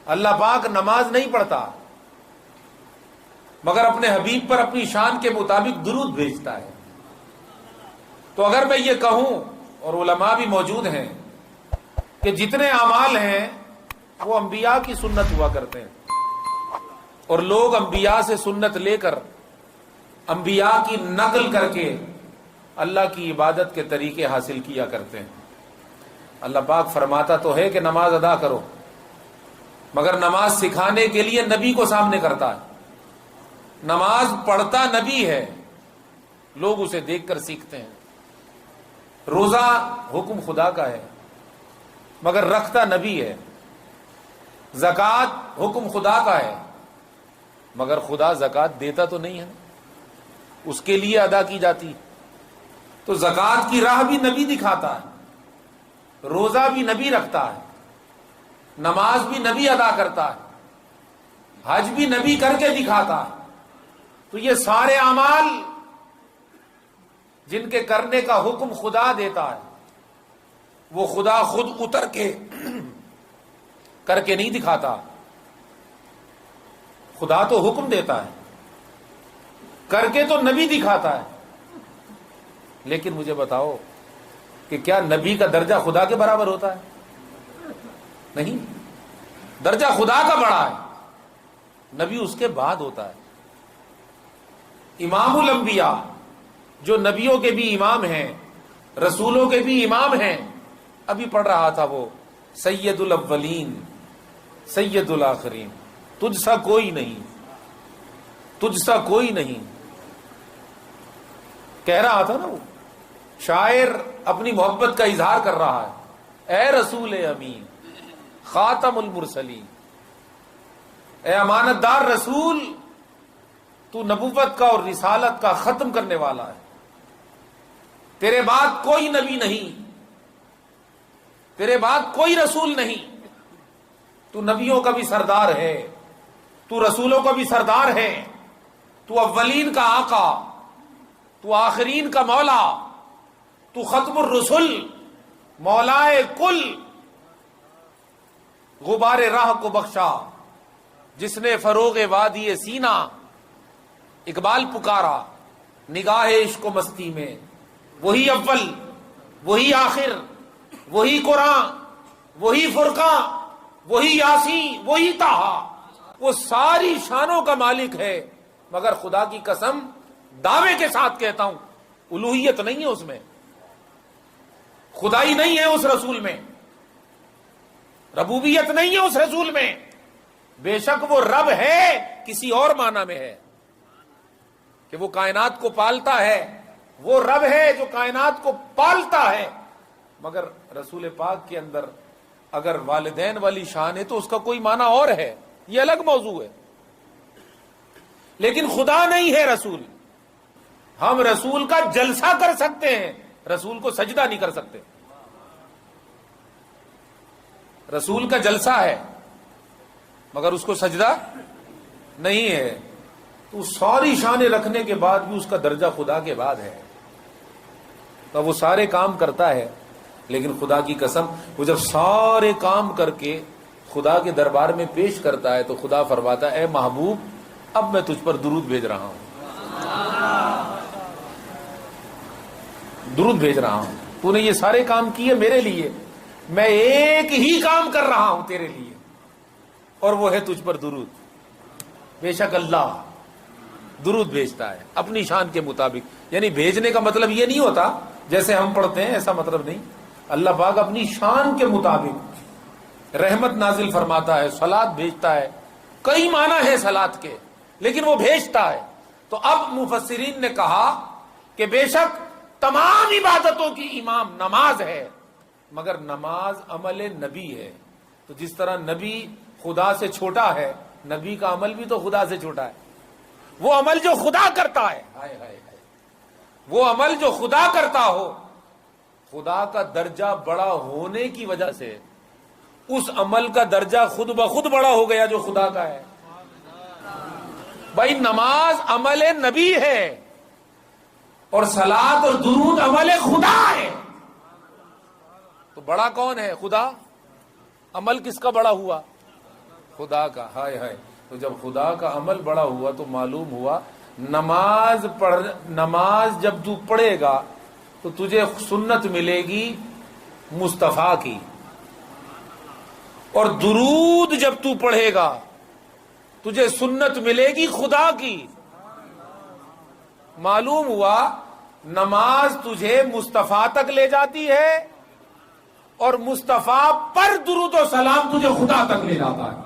اللہ پاک نماز نہیں پڑھتا مگر اپنے حبیب پر اپنی شان کے مطابق درود بھیجتا ہے۔ تو اگر میں یہ کہوں، اور علماء بھی موجود ہیں، کہ جتنے اعمال ہیں وہ انبیاء کی سنت ہوا کرتے ہیں، اور لوگ انبیاء سے سنت لے کر، انبیاء کی نقل کر کے اللہ کی عبادت کے طریقے حاصل کیا کرتے ہیں۔ اللہ پاک فرماتا تو ہے کہ نماز ادا کرو، مگر نماز سکھانے کے لیے نبی کو سامنے کرتا ہے۔ نماز پڑھتا نبی ہے، لوگ اسے دیکھ کر سیکھتے ہیں۔ روزہ حکم خدا کا ہے مگر رکھتا نبی ہے۔ زکوٰۃ حکم خدا کا ہے مگر خدا زکوٰۃ دیتا تو نہیں ہے، اس کے لیے ادا کی جاتی۔ تو زکوٰۃ کی راہ بھی نبی دکھاتا ہے، روزہ بھی نبی رکھتا ہے، نماز بھی نبی ادا کرتا ہے، حج بھی نبی کر کے دکھاتا ہے۔ تو یہ سارے اعمال جن کے کرنے کا حکم خدا دیتا ہے، وہ خدا خود اتر کے کر کے نہیں دکھاتا، خدا تو حکم دیتا ہے، کر کے تو نبی دکھاتا ہے۔ لیکن مجھے بتاؤ کہ کیا نبی کا درجہ خدا کے برابر ہوتا ہے؟ نہیں، درجہ خدا کا بڑا ہے، نبی اس کے بعد ہوتا ہے۔ امام الانبیاء جو نبیوں کے بھی امام ہیں، رسولوں کے بھی امام ہیں، ابھی پڑھ رہا تھا وہ سید الاولین سید الآخرین، تجھ سا کوئی نہیں، تجھ سا کوئی نہیں کہہ رہا تھا نا وہ شاعر، اپنی محبت کا اظہار کر رہا ہے۔ اے رسول امین خاتم المرسلین، اے امانت دار رسول، تو نبوت کا اور رسالت کا ختم کرنے والا ہے، تیرے بعد کوئی نبی نہیں، تیرے بعد کوئی رسول نہیں، تو نبیوں کا بھی سردار ہے، تو رسولوں کا بھی سردار ہے، تو اولین کا آقا، تو آخرین کا مولا، تو ختم الرسل، مولائے کل۔ غبار راہ کو بخشا جس نے فروغ وادی سینہ، اقبال پکارا نگاہ عشق و مستی میں، وہی اول، وہی آخر، وہی قرآن، وہی فرقان، وہی یاسین، وہی طٰہٰ، وہ ساری شانوں کا مالک ہے، مگر خدا کی قسم دعوے کے ساتھ کہتا ہوں الوہیت نہیں ہے اس میں، خدائی نہیں ہے اس رسول میں، ربوبیت نہیں ہے اس رسول میں۔ بے شک وہ رب ہے، کسی اور معنی میں ہے کہ وہ کائنات کو پالتا ہے، وہ رب ہے جو کائنات کو پالتا ہے، مگر رسول پاک کے اندر اگر والدین والی شان ہے تو اس کا کوئی معنی اور ہے، یہ الگ موضوع ہے۔ لیکن خدا نہیں ہے رسول، ہم رسول کا جلسہ کر سکتے ہیں، رسول کو سجدہ نہیں کر سکتے۔ رسول کا جلسہ ہے مگر اس کو سجدہ نہیں ہے، تو ساری شانیں رکھنے کے بعد بھی اس کا درجہ خدا کے بعد ہے۔ تو وہ سارے کام کرتا ہے، لیکن خدا کی قسم وہ جب سارے کام کر کے خدا کے دربار میں پیش کرتا ہے تو خدا فرماتا ہے اے محبوب اب میں تجھ پر درود بھیج رہا ہوں، درود بھیج رہا ہوں، تو نے یہ سارے کام کیے میرے لیے، میں ایک ہی کام کر رہا ہوں تیرے لیے، اور وہ ہے تجھ پر درود۔ بے شک اللہ درود بھیجتا ہے اپنی شان کے مطابق، یعنی بھیجنے کا مطلب یہ نہیں ہوتا جیسے ہم پڑھتے ہیں، ایسا مطلب نہیں، اللہ پاک اپنی شان کے مطابق رحمت نازل فرماتا ہے، صلات بھیجتا ہے، کئی معنی ہے صلات کے، لیکن وہ بھیجتا ہے۔ تو اب مفسرین نے کہا کہ بے شک تمام عبادتوں کی امام نماز ہے، مگر نماز عمل نبی ہے، تو جس طرح نبی خدا سے چھوٹا ہے، نبی کا عمل بھی تو خدا سے چھوٹا ہے، وہ عمل جو خدا کرتا ہے، وہ عمل جو خدا کرتا ہو، خدا کا درجہ بڑا ہونے کی وجہ سے اس عمل کا درجہ خود بخود بڑا ہو گیا جو خدا کا ہے۔ بھائی نماز عمل نبی ہے اور صلات اور درود عمل خدا ہے، تو بڑا کون ہے؟ خدا۔ عمل کس کا بڑا ہوا؟ خدا کا، ہائے ہائے. تو جب خدا کا عمل بڑا ہوا تو معلوم ہوا نماز جب تو پڑھے گا تو تجھے سنت ملے گی مصطفیٰ کی، اور درود جب تو پڑھے گا تجھے سنت ملے گی خدا کی. معلوم ہوا نماز تجھے مصطفیٰ تک لے جاتی ہے اور مصطفیٰ پر درود و سلام تجھے خدا تک لے جاتا ہے.